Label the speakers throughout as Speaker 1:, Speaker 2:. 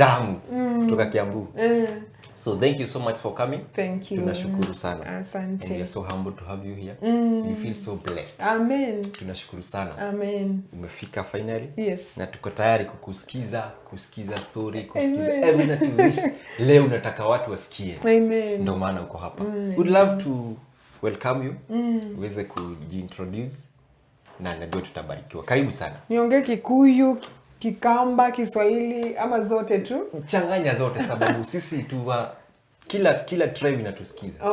Speaker 1: damu kutoka Kiambu. So thank you so much for coming.
Speaker 2: Thank you.
Speaker 1: Tunashukuru sana.
Speaker 2: Asante.
Speaker 1: And we are so humbled to have you here. You feel so blessed.
Speaker 2: Amen.
Speaker 1: Tunashukuru sana.
Speaker 2: Amen.
Speaker 1: Umefika finally.
Speaker 2: Yes.
Speaker 1: Na tuko tayari kusikiza story, kusikiza everything you wish. Leo nataka watu wasikie.
Speaker 2: Amen.
Speaker 1: Ndio maana uko hapa. Would love to welcome you. Uweze kujiintroduce na najua tutabarikiwa. Karibu sana.
Speaker 2: Niongee Kikuyu, Kikamba, Kiswahili ama zote tu?
Speaker 1: Changanya zote sababu sisi tu kila tribe inatusikiza.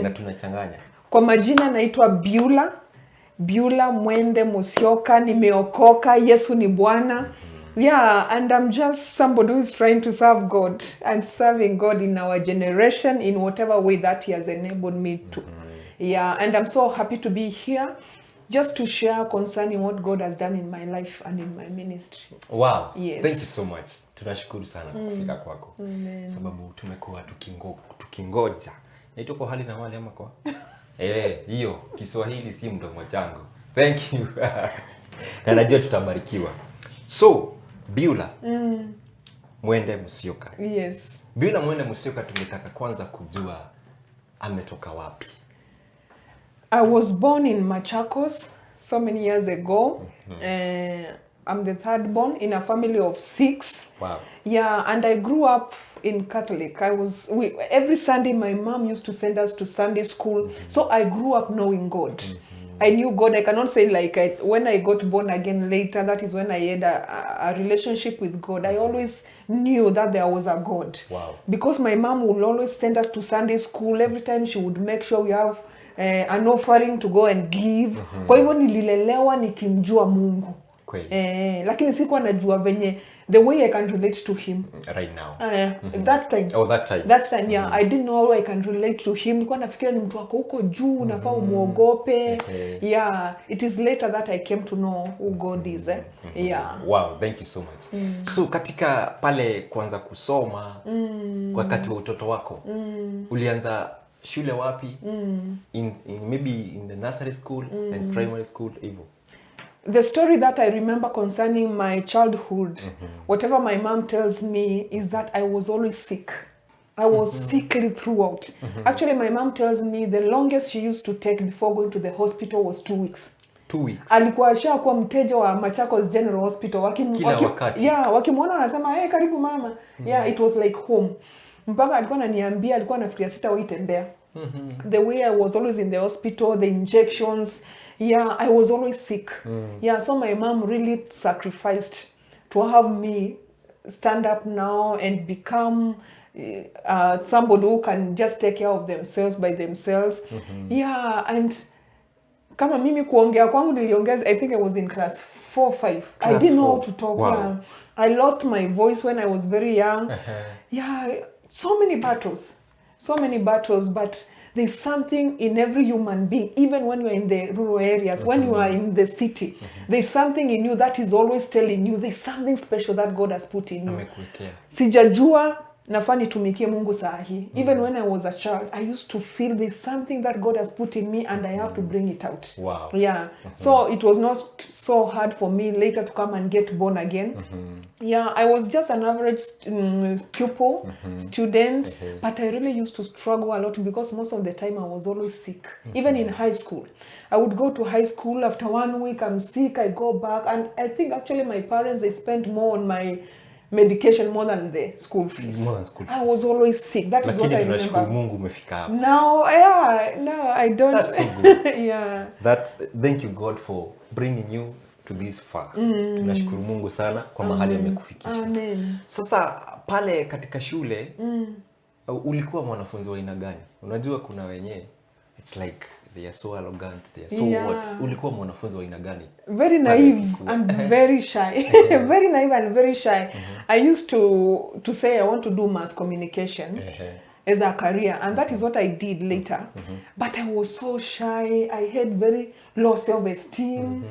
Speaker 1: Na tunachanganya.
Speaker 2: Kwa majina naitwa Beulah. Beulah Mwende Musyoka, nimeokoka, Yesu ni Bwana. Yeah, and I'm just somebody who is trying to serve God and serving God in our generation in whatever way that he has enabled me to. Yeah, and I'm so happy to be here just to share concerning what God has done in my life and in my ministry.
Speaker 1: Wow.
Speaker 2: Yes.
Speaker 1: Thank you so much. Tunashukuru sana kufika kwako.
Speaker 2: Amen.
Speaker 1: Sababu tumekuwa tukingoja. Naitwa kwa hali na mali ama kwa? Hiyo Kiswahili si mdomo changu. Thank you. Na najua tutabarikiwa. So, Beulah. Mwende Musyoka.
Speaker 2: Yes.
Speaker 1: Beulah Mwende Musyoka tungetaka kwanza kujua ametoka wapi.
Speaker 2: I was born in Machakos so many years ago. I'm the third born in a family of 6.
Speaker 1: Wow.
Speaker 2: Yeah, and I grew up in Catholic. Every Sunday my mom used to send us to Sunday school. So I grew up knowing God. I knew God. I cannot say like when I got born again later, that is when I had a relationship with God. I always knew that there was a God.
Speaker 1: Wow.
Speaker 2: Because my mom would always send us to Sunday school. Every time she would make sure we have an offering to go and give. Kwa hivyo nililelewa nikimjua Mungu. Lakini sikuwa najua venye the way I can relate to him
Speaker 1: right now.
Speaker 2: That time.
Speaker 1: Oh, that time.
Speaker 2: That time, yeah. I didn't know how I can relate to him. Nilikuwa nafikiria ni mtu wako huko juu, unafaa umuogope. Yeah, it is later that I came to know who God is. Yeah.
Speaker 1: Wow, thank you so much. So katika pale kuanza kusoma wakati wa utoto wako, ulianza shule wapi? Maybe in the nursery school and primary school hivyo.
Speaker 2: The story that I remember concerning my childhood, whatever my mom tells me, is that I was always sick. I was sickly throughout. Actually, my mom tells me the longest she used to take before going to the hospital was 2 weeks.
Speaker 1: 2 weeks.
Speaker 2: Alikuwa ashakuwa mteja wa Machakos General Hospital.
Speaker 1: Kila wakati.
Speaker 2: Yeah, wakimwona wanasema, "Hey, karibu mama." Yeah, it was like home. Mpaka alikuwa ananiambia, alikuwa anafikiria sitawahi tembea. The way I was always in the hospital, the injections, yeah, I was always sick. Yeah, so my mom really sacrificed to have me stand up now and become somebody who can just take care of themselves by themselves. Yeah, and kama mimi kuongea kwangu niliongea, I think I was in class 4 or 5. I didn't know how to talk.
Speaker 1: Wow.
Speaker 2: Yeah. I lost my voice when I was very young. Yeah, so many battles, but there's something in every human being, even when you're in the rural areas, when you are in the city, there's something in you that is always telling you there's something special that God has put in you. Sijajua nafaa nitumikie Mungu saa hii. Even when I was a child, I used to feel there's something that God has put in me and I have to bring it out.
Speaker 1: Wow.
Speaker 2: Yeah. So it was not so hard for me later to come and get born again. Yeah, I was just an average pupil, student, but I really used to struggle a lot because most of the time I was always sick. Even in high school. I would go to high school, after 1 week I'm sick, I go back, and I think actually my parents, they spent more on my medication more than the school fees. I was always sick. That is what I remember.
Speaker 1: Mungu umefika hapa.
Speaker 2: Now I don't.
Speaker 1: That's so good.
Speaker 2: Yeah.
Speaker 1: Thank you God for bringing you to this far. Tunashukuru Mungu sana kwa mahali amekufikisha.
Speaker 2: Amen.
Speaker 1: Sasa pale katika shule ulikuwa mwanafunzi wa aina gani? Unajua kuna wenyewe it's like they are so arrogant, they are so what? Ulikuwa mwanafunzi wa aina gani?
Speaker 2: Very naive and very shy. Very naive and very shy. I used to say I want to do mass communication as a career, and that is what I did later. But I was so shy. I had very low self-esteem.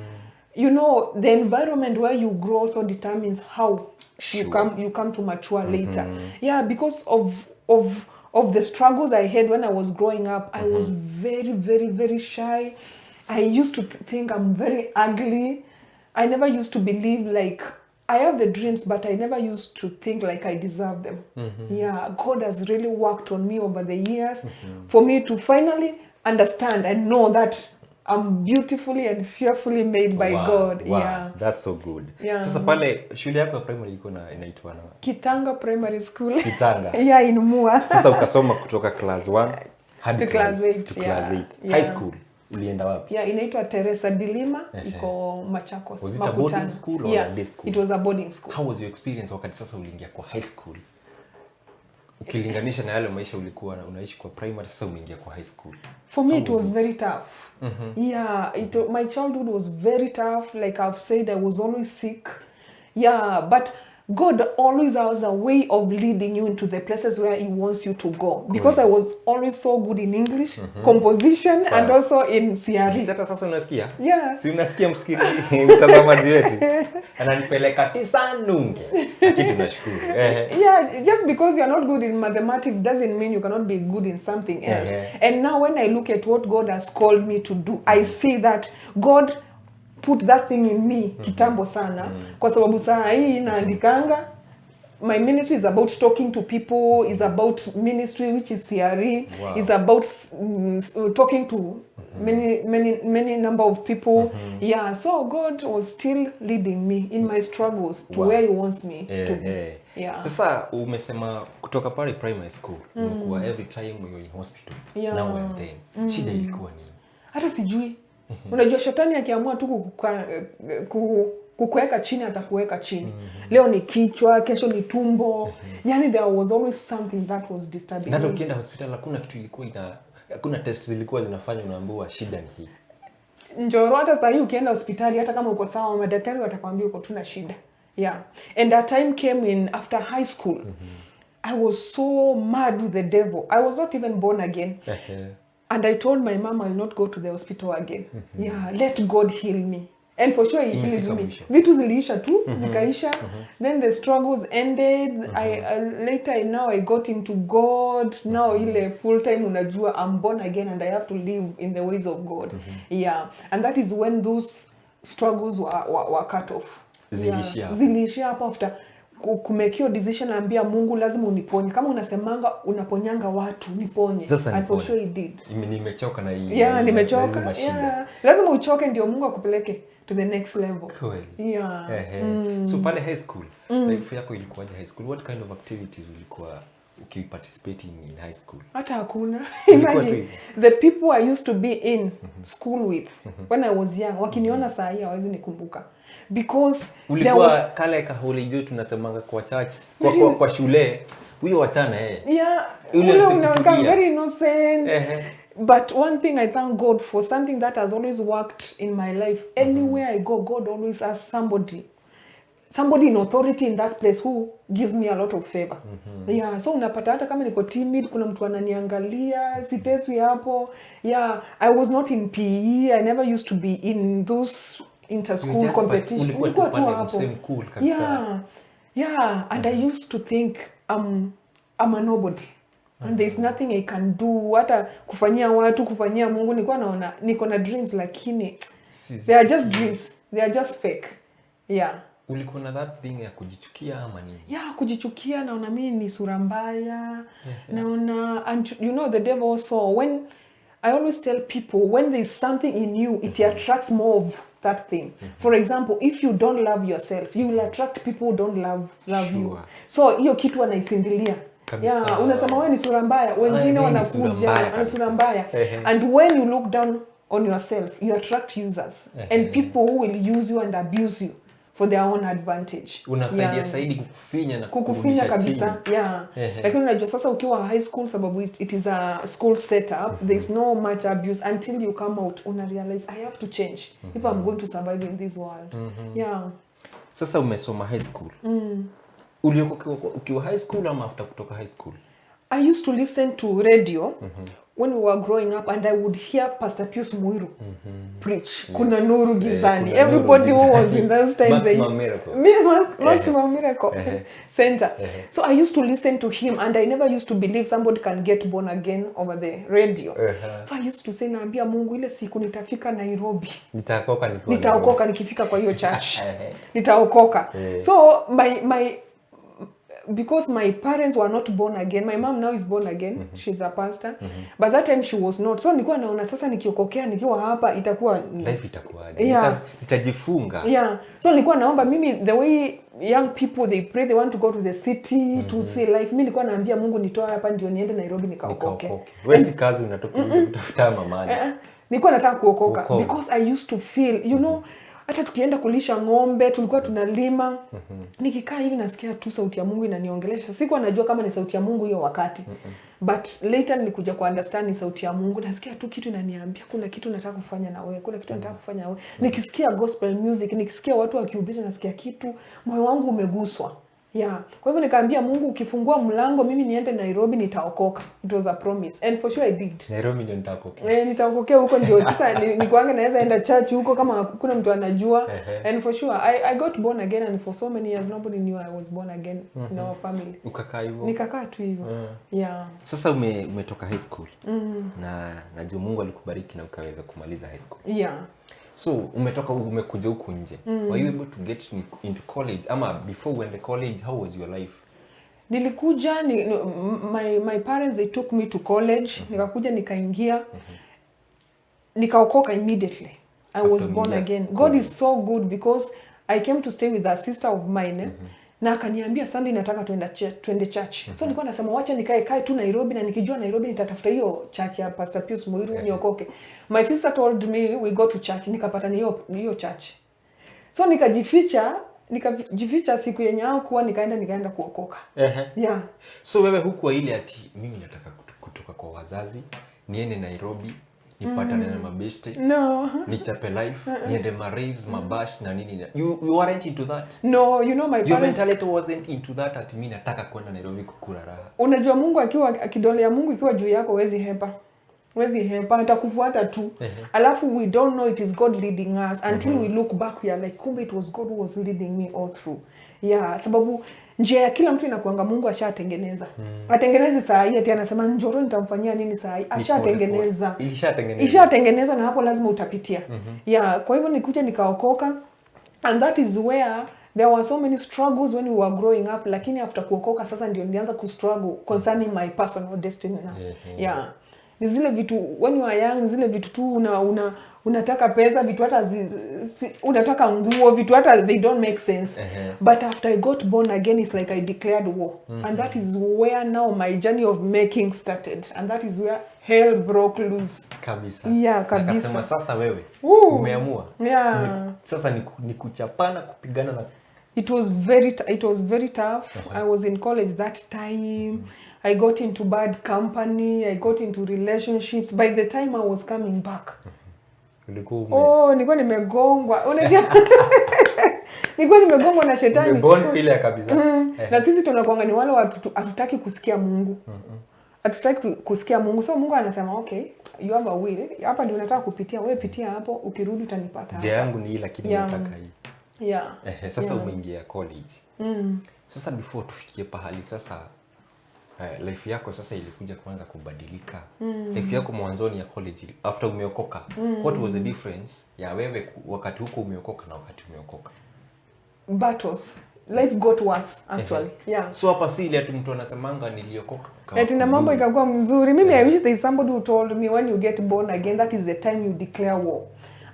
Speaker 2: You know, the environment where you grow also determines how you come to mature later. Yeah, because of the struggles I had when I was growing up, I was very, very, very shy. I used to think I'm very ugly. I never used to believe like I have the dreams, but I never used to think like I deserve them. Yeah, God has really worked on me over the years for me to finally understand and know that I'm beautifully and fearfully made by God.
Speaker 1: Wow,
Speaker 2: Yeah.
Speaker 1: that's so good.
Speaker 2: Yeah.
Speaker 1: Sasa pale shule yako ya primary iko inaitwa na
Speaker 2: Kitanga Primary School.
Speaker 1: Kitanga.
Speaker 2: Yeah, in Mua.
Speaker 1: Sasa ukasoma kutoka class 1 hadi
Speaker 2: To class 8.
Speaker 1: to class 8.
Speaker 2: Yeah.
Speaker 1: High school ulienda wapi?
Speaker 2: Yeah, inaitwa Teresa Dilima, iko Machakos.
Speaker 1: Was it a boarding school or a day school?
Speaker 2: It was a boarding school.
Speaker 1: How was your experience wakati sasa uliingia kwa high school? Ukilinganisha na yale maisha ulikuwa unaishi kwa primary, sasa umeingia kwa high school.
Speaker 2: For me, it was very tough. Yeah, my childhood was very tough. Like I've said, I was always sick. Yeah, but God always has a way of leading you into the places where He wants you to go. Because I was always so good in English, composition, and also in CRE.
Speaker 1: Sasa sasa unasikia?
Speaker 2: Yeah.
Speaker 1: Si unasikia mtazamaji wetu? Ananipeleka tisa nunge. Lakini tunashukuru.
Speaker 2: Yeah, just because you're not good in mathematics doesn't mean you cannot be good in something else. And now when I look at what God has called me to do, I see that God put that thing in me kitambo sana kwa sababu saa hii naandikanga. My ministry is about talking to people, is about ministry which is CRE, is about talking to many number of people. Yeah, so God was still leading me in my struggles to where He wants me to be. Yeah.
Speaker 1: Sasa umesema kutoka pale primary school, umekuwa every time you're in hospital. Now and then. Shida ilikuwa nini?
Speaker 2: Hata sijui. Unajua shetani akiamua tu kukuweka chini atakuweka chini. Leo ni kichwa, kesho ni tumbo. Yani there was always something that was disturbing.
Speaker 1: Na ukienda hospital hakuna kitu ilikuwa hakuna test zilikuwa zinafanywa unaambiwa shida ni hii.
Speaker 2: Njoro hata sasa ukienda hospitali hata kama uko sawa madaktari watakwambia uko tuna shida. Yeah. And that time came in after high school. I was so mad with the devil. I was not even born again. And I told my mom I'll not go to the hospital again. Yeah, let God heal me. And for sure He healed me. Vitu ziliisha tu, zikaisha. Then the struggles ended. Later now I got into God. Now ile full time unajua I'm born again and I have to live in the ways of God. Yeah. And that is when those struggles were cut off. Ziliishia hapo after kumekio decision ambia Mungu lazima uniponye. Kama unasemanga unaponyanga watu, niponye. And for sure He did.
Speaker 1: Nimechoka na hii.
Speaker 2: Yeah, nimechoka. Yeah. Lazima uchoke ndio Mungu akupeleke to the next level.
Speaker 1: Kweli.
Speaker 2: Yeah.
Speaker 1: So pale high school, life yako ilikuwaje high school? What kind of activities ulikuwa participating in high school?
Speaker 2: Hata hakuna. Imagine the people I used to be in school with when I was young, wakiniona saa hii hawezi nikumbuka. Because
Speaker 1: ulikuwa kale kaholiday tunasemanga kwa church, kwa shule, huyo wachana
Speaker 2: Yeah, unaona very innocent. But one thing I thank God for, something that has always worked in my life. Anywhere I go, God always has somebody in authority in that place who gives me a lot of favor. Yeah, so unapata hata kama niko timid, kuna mtu ananiangalia, siteswi hapo. Yeah, I was not in PE. I never used to be in those inter-school competition.
Speaker 1: Ulikuwa tu hapo. Cool kabisa.
Speaker 2: Yeah, and I used to think I'm a nobody. And there's nothing I can do. Hata kufanyia watu, kufanyia Mungu, nilikuwa naona niko na dreams lakini they are just dreams. They are just fake. Yeah.
Speaker 1: Ulikuwa na that thing ya kujichukia ama nini?
Speaker 2: Yeah, kujichukia, naona mimi ni sura mbaya. Naona, and you know the devil also, when I always tell people, when there's something in you, it attracts more of that thing. For example, if you don't love yourself, you will attract people who don't love you. So hiyo kitu anaisindilia. Yeah, unasema wewe ni sura mbaya, wengine wanakuja na sura mbaya. And when you look down on yourself, you attract users and people who will use you and abuse you for their own advantage.
Speaker 1: Unasaidia saidi kukufinya na
Speaker 2: kukufinya kabisa. Yeah. Lakini unajua sasa ukiwa high school, sababu it is a school setup, there's no much abuse until you come out una realize I have to change if I'm going to survive in this world. Yeah.
Speaker 1: Sasa umesoma high school. Uliokuwa ukiwa high school ama after kutoka high school?
Speaker 2: I used to listen to radio when we were growing up, and I would hear Pastor Pius Muiru preach. Kuna nuru gizani.
Speaker 1: Kuna
Speaker 2: Everybody
Speaker 1: nuru
Speaker 2: who
Speaker 1: gizani.
Speaker 2: was in those times.
Speaker 1: Maximum Miracle.
Speaker 2: Maximum Miracle Center. So I used to listen to him, and I never used to believe somebody can get born again over the radio. So I used to say, naambia Mungu, ile siku nitafika Nairobi, nitaokoka nikifika kwa hiyo church. Nitaokoka. So because my parents were not born again, my mom now is born again, she's a pastor, but that time she was not. So nilikuwa naona sasa nikiokokea nikiwa hapa itakuwa
Speaker 1: life itakuwaje, itajifunga.
Speaker 2: So nilikuwa naomba mimi, the way young people they pray, they want to go to the city to see life. Mimi nilikuwa naambia Mungu nitoa hapa ndio niende Nairobi nikaokoke.
Speaker 1: Wewe si kazi unatoka kutafuta mamani.
Speaker 2: Nilikuwa nataka kuokoka because I used to feel, you know, hata tukienda kulisha ng'ombe tulikuwa tunalima, nikikaa hivi nasikia tu sauti ya Mungu inaniongelesha. Sikuwa najua kama ni sauti ya Mungu hiyo wakati, but later nilikuja ku understand ni sauti ya Mungu. Nasikia tu kitu inaniambia kuna kitu nataka kufanya na wewe, kuna kitu nataka kufanya na wewe. Nikisikia gospel music, nikisikia watu wakihubiri, nasikia kitu, moyo wangu umeguswa. Kwa hivyo nikaambia Mungu, ukifungua mlango mimi niende Nairobi nitaokoka. It was a promise, and for sure I did.
Speaker 1: Nairobi ndio nitaokoka.
Speaker 2: Nitaokokea huko ndio sasa nikuanga naweza enda church huko kama kuna mtu anajua. And for sure I got born again, and for so many years nobody knew I was born again in our family.
Speaker 1: Ukakaa hivyo?
Speaker 2: Nikakaa tu hivyo.
Speaker 1: Sasa umetoka high school. Na najua Mungu alikubariki na ukaweza kumaliza high school. So umekuja huku nje. Were you able to get into college? Ama before when the college, how was your life?
Speaker 2: Nilikuja my parents they took me to college. Nikakuja nikaingia. Nikaokoka immediately. I was born again. God is so good because I came to stay with a sister of mine. Na akaniambia Sunday nataka tuende church. So nilikuwa nasema wacha nikae tu Nairobi, na nikijua Nairobi nitatafuta hiyo church ya Pastor Pius Muiru niokoke. My sister told me we go to church, nikapata hiyo church. So nikajificha siku yenye kuwa nikaenda kuokoka.
Speaker 1: So wewe huko ile ati mimi nataka kutoka kwa wazazi, niende Nairobi, nipatane na mabeste, nichape life, niende raves, mabash na nini. You weren't into that?
Speaker 2: No, you know my parents,
Speaker 1: your mentality wasn't into that ati mimi nataka kwenda Nairobi kukula raha.
Speaker 2: Unajua Mungu akiwa kidole ya Mungu ikiwa juu yako huwezi hepa, atakufuata tu. Alafu we don't know it is God leading us until we look back, we are like, kumbe it was God who was leading me all through. Sababu njia ya kila mtu inakuanga Mungu ashatengeneza. Atengenezi saa hii ati anasema njoro nitamfanyia nini saa hii? Ashatengeneza. Ishatengenezwa na hapo lazima utapitia. Kwa hivyo nikuja nikaokoka, and that is where there were so many struggles when we were growing up, lakini after kuokoka sasa ndio nilianza kustruggle concerning my personal destiny now. Ni zile vitu when you are young, zile vitu tu unataka pesa, vitu hata unataka nguo, vitu hata they don't make sense. But after I got born again, it's like I declared war. And that is where now my journey of making started. And that is where hell broke loose.
Speaker 1: Kabisa.
Speaker 2: Kabisa.
Speaker 1: Akasema sasa wewe umeamua. Sasa ni kuchapana, kupigana na
Speaker 2: It was very tough. I was in college that time. I got into bad company. I got into relationships. By the time I was coming back, nilikuwa nimegongwa. Unajua? Nilikuwa nimegongwa na shetani.
Speaker 1: Nimebondo ile kabisa.
Speaker 2: Na sisi tunakuanga ni wale watu hatutaki kusikia Mungu. Hatutaki kusikia Mungu. So Mungu anasema okay, you have a will. Hapa ndio unataka kupitia. Wewe pitia hapo, ukirudi utanipata.
Speaker 1: Njia yangu ni hii lakini nataka hii. Sasa umeingia college. Sasa before tufikie pahali sasa life yako sasa ilikuja kuanza kubadilika. Life yako mwanzoni ya college after umeokoka, what was the difference ya wewe wakati huko umeokoka na wakati umeokoka?
Speaker 2: Battles. Life got worse actually.
Speaker 1: So hapa si ile mtu anasemanga niliokoka
Speaker 2: eti na mambo ikakuwa mzuri. Mimi I wish there is somebody who told me when you get born again, that is the time you declare war.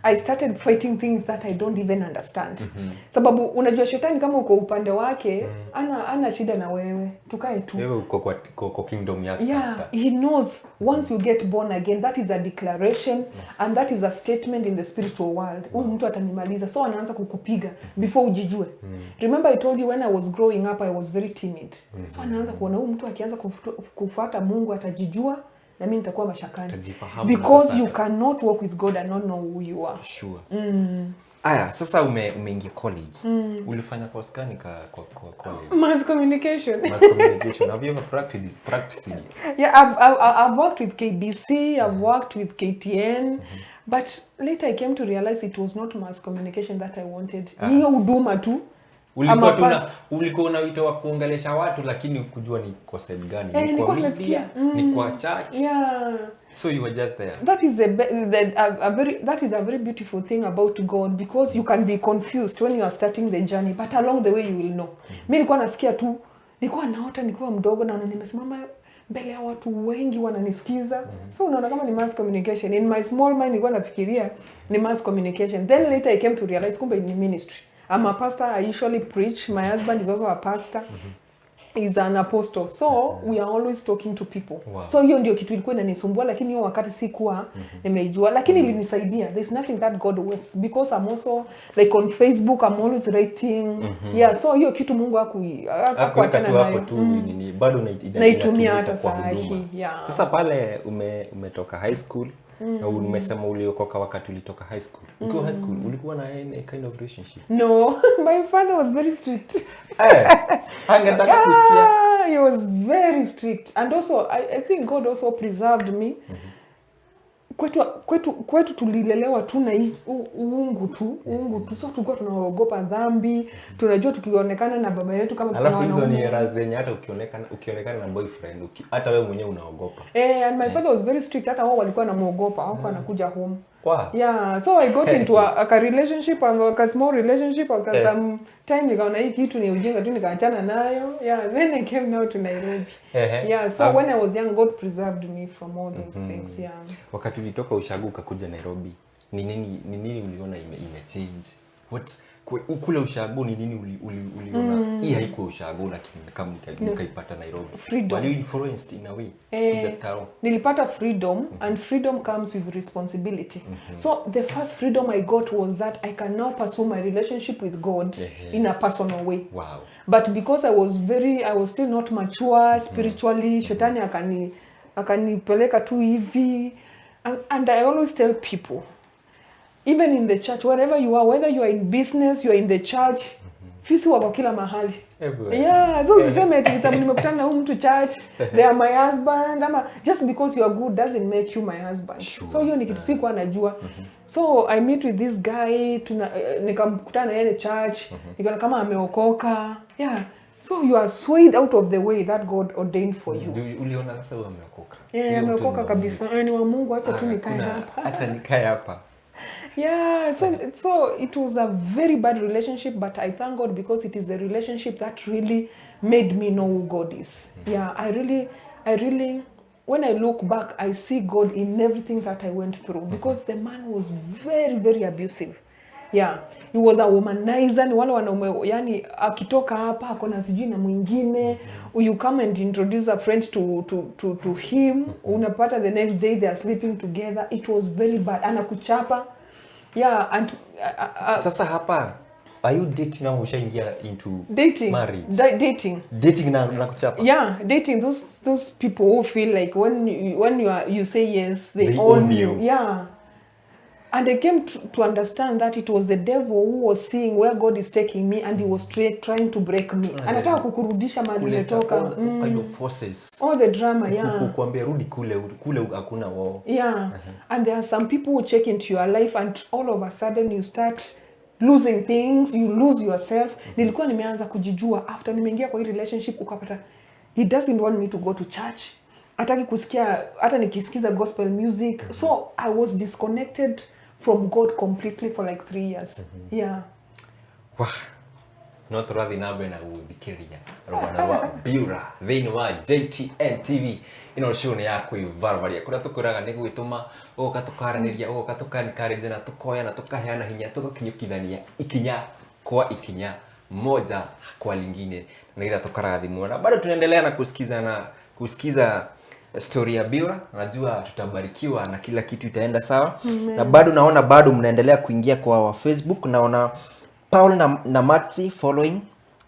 Speaker 2: I started fighting things that I don't even understand. Sababu unajua shetani kama uko upande wake, ana shida na wewe. Tukae tu.
Speaker 1: Wewe uko kwa kingdom yake sasa.
Speaker 2: He knows once you get born again, that is a declaration and that is a statement in the spiritual world. Huyu mtu atanimaliza. So anaanza kukupiga before ujijue. Remember I told you when I was growing up I was very timid. So anaanza kuona huyu mtu akianza kufuata Mungu atajijua. Na mimi nitakuwa mashakani. Because you cannot walk with God and not know who you are.
Speaker 1: Sure. Aya, sasa umeingia college. Ulifanya course gani kwa college?
Speaker 2: Mass communication.
Speaker 1: Mass communication. Have you ever practiced it?
Speaker 2: Yeah, I've worked with KBC, I've worked with KTN, but later I came to realize it was not mass communication that I wanted. Niyo huduma tu.
Speaker 1: Ulikuwa unawito wa kuongelesha watu lakini kujua ni kwa side gani, ni kwa media, ni kwa church.
Speaker 2: Yeah.
Speaker 1: So you were just there.
Speaker 2: That is a very beautiful thing about God, because you can be confused when you are starting the journey, but along the way you will know. Mimi nilikuwa nasikia tu, nilikuwa naota nikiwa mdogo na nimesimama mbele ya watu wengi wananisikiza. So unaona kama ni mass communication. In my small mind nilikuwa nafikiria ni mass communication. Then later I came to realize kumbe ni ministry. I'm a pastor, I usually preach. My husband is also a pastor. He's an apostle. So we are always talking to people.
Speaker 1: Wow.
Speaker 2: So hiyo ndio kitu ilikuwa inanisumbua, lakini hiyo wakati sikuwa nimeijua, lakini ilinisaidia. There's nothing that God wants, because I'm also like on Facebook, I'm always writing. Yeah, so hiyo kitu Mungu hakuachana nayo.
Speaker 1: Bado
Speaker 2: naitumia hata saa hii. Yeah.
Speaker 1: Sasa pale umetoka high school. Na umesema uliokoka wakati ulitoka high school. Ukiwa high school ulikuwa na any kind of relationship?
Speaker 2: No, my father was very strict.
Speaker 1: Angetaka kusikia.
Speaker 2: He was very strict, and also I think God also preserved me. Kwetu tulilelewa tu na uungu tu. So tulikuwa tunaogopa dhambi. Tunajua tukionekana na baba yetu kama
Speaker 1: kuna alafu hizo ni era zenye hata ukionekana na boyfriend hata wewe mwenyewe unaogopa.
Speaker 2: And my father was very strict, hata wao walikuwa wanamuogopa, hawako anakuja home.
Speaker 1: Wow.
Speaker 2: Yeah, so I got into a relationship, a small relationship, some time nikaona hii kitu ni ujinga tu, nikaachana nayo. Yeah, then I came now to Nairobi. Yeah, so when I was young, God preserved me from all those things. Yeah.
Speaker 1: Wakati ulitoka ushago ukakuja Nairobi, ni nini uliona change? Kule ushago ni nini uliona hii haikuwa ushago lakini kama nikaipata Nairobi?
Speaker 2: Freedom.
Speaker 1: Were you influenced in a way?
Speaker 2: Nilipata freedom, and freedom comes with responsibility. So the first freedom I got was that I can now pursue my relationship with God in a personal way.
Speaker 1: Wow.
Speaker 2: But because I was still not mature spiritually, shetani akanipeleka tu hivi, and I always tell people, even in the church, wherever you are, whether you are in business, you are in the church, fisi wako kila mahali.
Speaker 1: Everywhere.
Speaker 2: Yeah, so usiseme eti nimekutana na huyu mtu church, they are my husband, ama just because you are good doesn't make you my husband. Sure. So hiyo ni kitu sikuwa najua. So I meet with this guy, nikamkutana na yeye church, nikaona kama ameokoka. Yeah. So you are swayed out of the way that God ordained for you.
Speaker 1: Uliona sasa wewe ameokoka?
Speaker 2: Yeah, ameokoka kabisa. Ni wa Mungu, acha tu nikae hapa.
Speaker 1: Acha nikae hapa.
Speaker 2: Yeah, so it was a very bad relationship, but I thank God because it is a relationship that really made me know who God is. Yeah, I really, when I look back, I see God in everything that I went through, because the man was very, very abusive. Yeah, he was a womanizer. Ni wale wanaume, yani akitoka hapa akona sijui na mwingine, you come and introduce a friend to him, unapata the next day they are sleeping together. It was very bad. Anakuchapa. Yeah, and
Speaker 1: sasa hapa are you dating au ushaingia into
Speaker 2: dating?
Speaker 1: Marriage?
Speaker 2: Dating
Speaker 1: na kuchapa.
Speaker 2: Yeah, dating those people who feel like when you say yes, they own you. Yeah. And I came to understand that it was the devil who was seeing where God is taking me, and he was trying to break me. Anataka kukurudisha mahali umetoka.
Speaker 1: All the forces.
Speaker 2: All the drama, yeah.
Speaker 1: Kukuambia rudi kule hakuna wao.
Speaker 2: Yeah. And there are some people who check into your life, and all of a sudden you start losing things, you lose yourself. Nilikuwa nimeanza kujijua after nimeingia kwa hii relationship, ukapata he doesn't want me to go to church. Hataki kusikia hata nikisikiza gospel music. So I was disconnected from God completely for like 3 years. Yeah.
Speaker 1: Wow. No turathi nabe na guthikiria rugana wa Beulah thini wa JTN TV ino show ni yako ivarvaria kuria tukuraga ni gwituma ugoka tukaraniria ugoka tukanikareje na tukoya na tukaheana hinya tugakinyukithania ikinya kwa ikinya moja kwa lingine na ila tukarathimwa na bado tunaendelea na kusikiza story ya Beulah. Najua tutabarikiwa na kila kitu itaenda sawa. Na bado mnaendelea kuingia kwa Facebook. Naona Paul na Matsi following.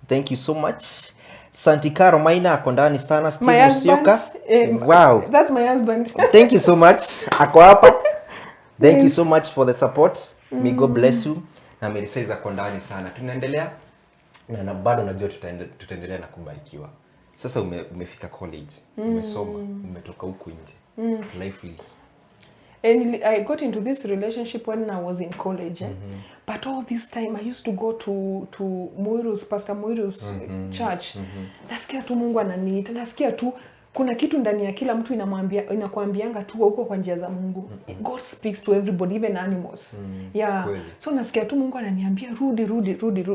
Speaker 1: Thank you so much. Santikaro Maina ako ndani sana. Steve Musyoka. Wow.
Speaker 2: That's my husband.
Speaker 1: Thank you so much. Ako hapa. Thank you so much for the support. May God bless you. na amerisize kwa ndani sana. Tunaendelea na bado najua tutaendelea na kubarikiwa. Sasa umefika college, umesoma, umetoka huko nje. Life really.
Speaker 2: And I got into this relationship when I was in college. But all this time I used to go to Muiru's, Pastor Muiru's church. Nasikia tu Mungu ananiita, nasikia tu kuna kitu ndani ya kila mtu inakuambianga tu huko kwa njia za Mungu. God speaks to everybody, even animals. Yeah. Kweli. So nasikia tu Mungu ananiambia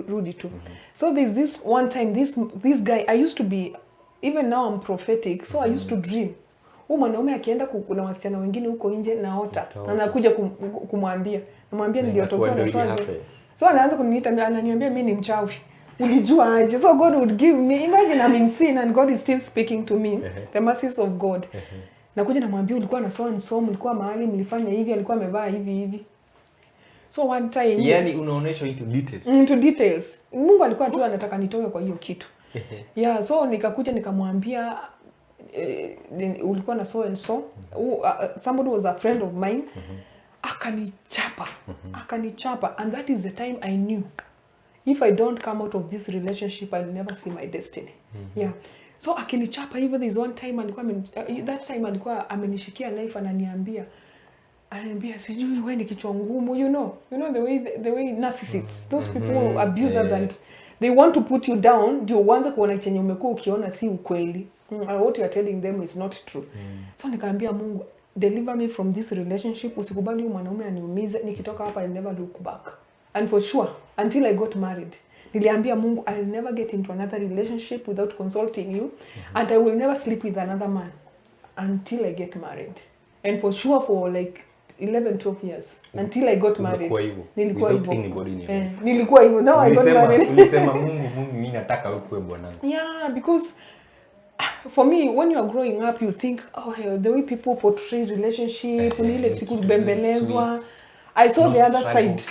Speaker 2: rudi tu. So there's this one time this guy, I used to be, even now I'm prophetic, so I used to dream. Huyu mwanaume akienda kuna wasichana wengine huko nje naota. Anakuja kumwambia. Namwambia niliyotokea na swazi. So anaanza kuniita, ananiambia mimi ni mchawi. Ulijua aje? So God would give me, imagine I'm in sin and God is still speaking to me. The mercies of God. Nakuja namwambia ulikuwa na so mlikuwa mahali mlifanya hivi, alikuwa amevaa hivi. So one time,
Speaker 1: yani unaonesha into details.
Speaker 2: Into details. Mungu alikuwa tu anataka nitoke kwa hiyo kitu. Yeah, so nikakuja nikamwambia ulikuwa na so and so. Somebody was a friend of mine. Akanichapa. And that is the time I knew if I don't come out of this relationship, I'll never see my destiny. Yeah. So akinichapa hivyo, there's one time alikuwa amenishikia knife ananiambia sijui wewe ni kichwa ngumu, you know the way narcissists, those people abusers and they want to put you down ndio uanze kuona chenye umekuwa ukiona si ukweli. What you are telling them is not true. So nikaambia Mungu, deliver me from this relationship, usikubali huyu mwanaume aniumize, nikitoka hapa I'll never look back. And for sure, until I got married, niliambia Mungu, I'll never get into another relationship without consulting you, and I will never sleep with another man until I get married. And for sure for like 11-12 years until I got married. Nilikuwa hivyo. Nilikuwa hivyo. Now I got married.
Speaker 1: Ulisema Mungu mimi nataka ukue bwanangu.
Speaker 2: Yeah, because for me, when you are growing up, you think, the way people portray relationship, ile sikubembelezwa. I saw the other side.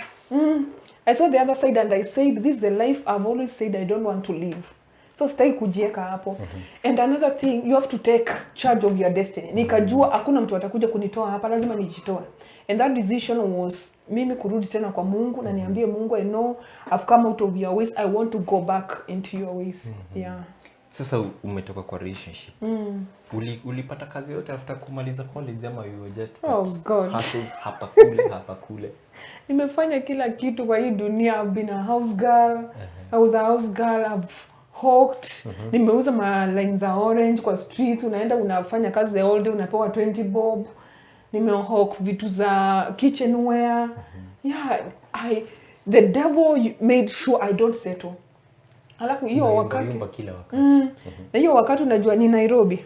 Speaker 2: I saw the other side and I said, this is the life I've always said I don't want to live. So sitaki kujieka hapo. And another thing, you have to take charge of your destiny. Nikajua hakuna mtu atakuja kunitoa hapa, lazima nijitoe. And that decision was mimi kurudi tena kwa Mungu na niambie Mungu, I know I've come out of your ways, I want to go back into your ways. Yeah.
Speaker 1: Sasa umetoka kwa relationship. Ulipata kazi yote after kumaliza college ama you were just hustles hapa kule?
Speaker 2: Nimefanya kila kitu kwa hii dunia. I've been a house girl. I was a house girl. I've hawked. Nimeuza ma lines za orange kwa streets. Unaenda unafanya kazi the whole day, unapewa 20 bob. Nimehawk vitu za kitchenware. Yeah, the devil made sure I don't settle. Alafu hiyo wakati na hiyo wakati unajua ni Nairobi.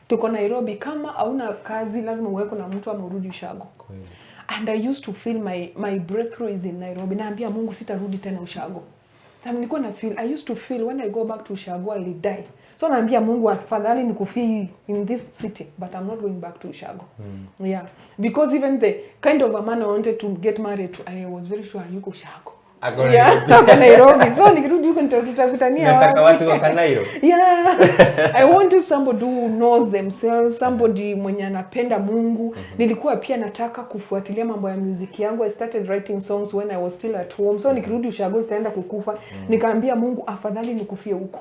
Speaker 2: Tuko Nairobi, kama hauna kazi lazima uweko na mtu ama urudi ushago. And I used to feel my breakthrough is in Nairobi. Naambia Mungu sitarudi tena ushago. Nilikuwa na feel, I used to feel when I go back to ushago I will die. So naambia Mungu afadhali nikufie in this city, but I'm not going back to ushago. Yeah, because even the kind of a man I wanted to get married to, I was very sure yuko ushago. Nairobi. So nikirudi huko tutakutania
Speaker 1: nataka watu wa Kanairo.
Speaker 2: Yeah. I wanted somebody who knows themselves, somebody mwenye anapenda Mungu. Nilikuwa pia nataka kufuatilia mambo ya music yangu. I started writing songs when I was still at home. So nikirudi ushago sitaenda kukufa. Nikaambia Mungu afadhali nikufie huko.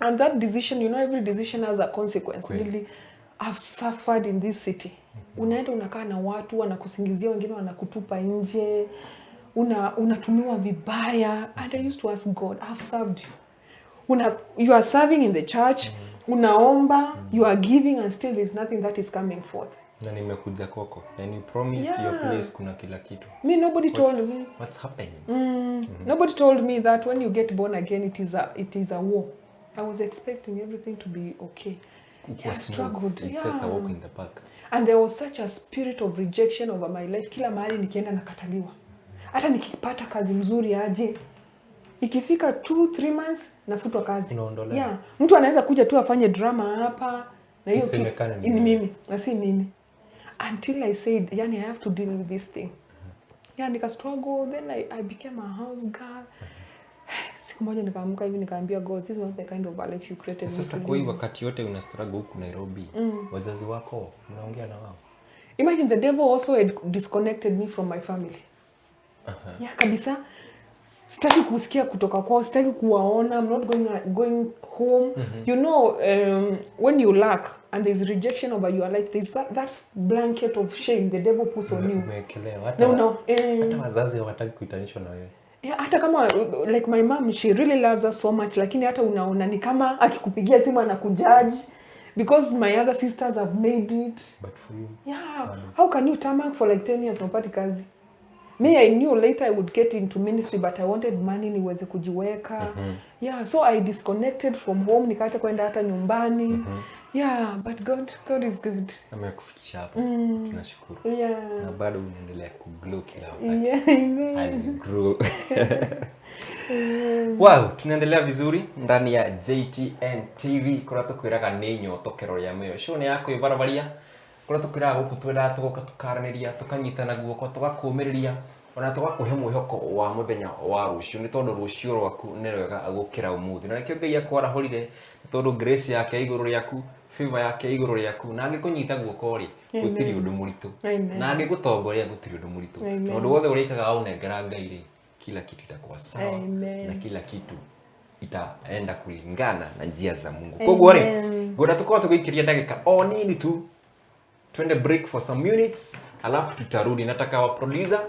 Speaker 2: And that decision, every decision has a consequence. Really, I've suffered in this city. Unaenda unakaa na watu wanakusingizia, wengine wanakutupa nje. Unatumiwa vibaya. And I used to ask God, I've served you. You are serving in the church, unaomba, you are giving, and still there's nothing that is coming forth.
Speaker 1: Na nimekuja kwako. And you promised your place kuna kila kitu.
Speaker 2: Nobody told me.
Speaker 1: What's happening?
Speaker 2: Nobody told me that when you get born again, it is a war. I was expecting everything to be okay. I struggled.
Speaker 1: It's just a walk in the park.
Speaker 2: And there was such a spirit of rejection over my life. Kila mahali nikienda nakataliwa. Hata nikipata kazi mzuri aje, ikifika 2-3 months nafutwa kazi.
Speaker 1: Unaondolewa.
Speaker 2: Yeah, mtu anaweza kuja tu afanye drama hapa na hiyo ni mimi na si mimi. Until I said, I have to deal with this thing. Yeah, nika struggle, then I became a house girl. Siku moja nikaamka hivi nikaambia God, this is not the kind of life you created me to live.
Speaker 1: Sasa kwa hiyo wakati yote una struggle huku Nairobi, wazazi wako unaongea na wao?
Speaker 2: Imagine the devil also had disconnected me from my family. Yeah, kabisa. sitaki kusikia kutoka kwao, sitaki kuwaona, I'm not going home. You know, when you lack and there's rejection over your life, there's that blanket of shame the devil puts on you.
Speaker 1: Umekelewa. Hata wazazi hawataki kuitanishwa na wewe.
Speaker 2: Yeah, hata kama like my mom, she really loves us so much, lakini hata unaona ni kama akikupigia simu anakujudge because my other sisters have made it.
Speaker 1: But for you,
Speaker 2: yeah, how can you tamak for like 10 years upati kazi? Me, I knew later I would get into ministry, but I wanted money niweze kujiweka. Yeah, so I disconnected from home, nikaacha kwenda hata nyumbani. Yeah, but God is good.
Speaker 1: Amekufikisha hapo. Tunashukuru.
Speaker 2: Yeah.
Speaker 1: Na bado unaendelea kuglow kila wakati.
Speaker 2: Yeah, amen.
Speaker 1: As you grow. Wow, tunaendelea vizuri ndani ya JTN TV. Kuna tukwiraga ni nyoto kero ya meyo. Show ni yako ibarabaria. Kuna tukwiraga guku twenda tugoka tukaraniria, tukanyitana guoko, tugakumiriria, ona tugakuhe mwihoko wa muthenya wa rucio ni tondu rucio rwaku ni rwega agukira umuthi. Na nikio Ngai akwarahurire tondu grace yake iguru riaku, favor yake iguru riaku, na angikunyita guoko ri gutiri undu muritu. Na angigutongoria gutiri undu muritu. Tondu wothe urikaga aunengera Ngai ri, kila kitu itakuwa sawa. Na kila kitu itaenda kulingana na njia za Mungu. Koguo ri, ngoda tukao tugikiria ndagika o nini tu. Twende break for some minutes, alafu tutarudi. Nataka wa producer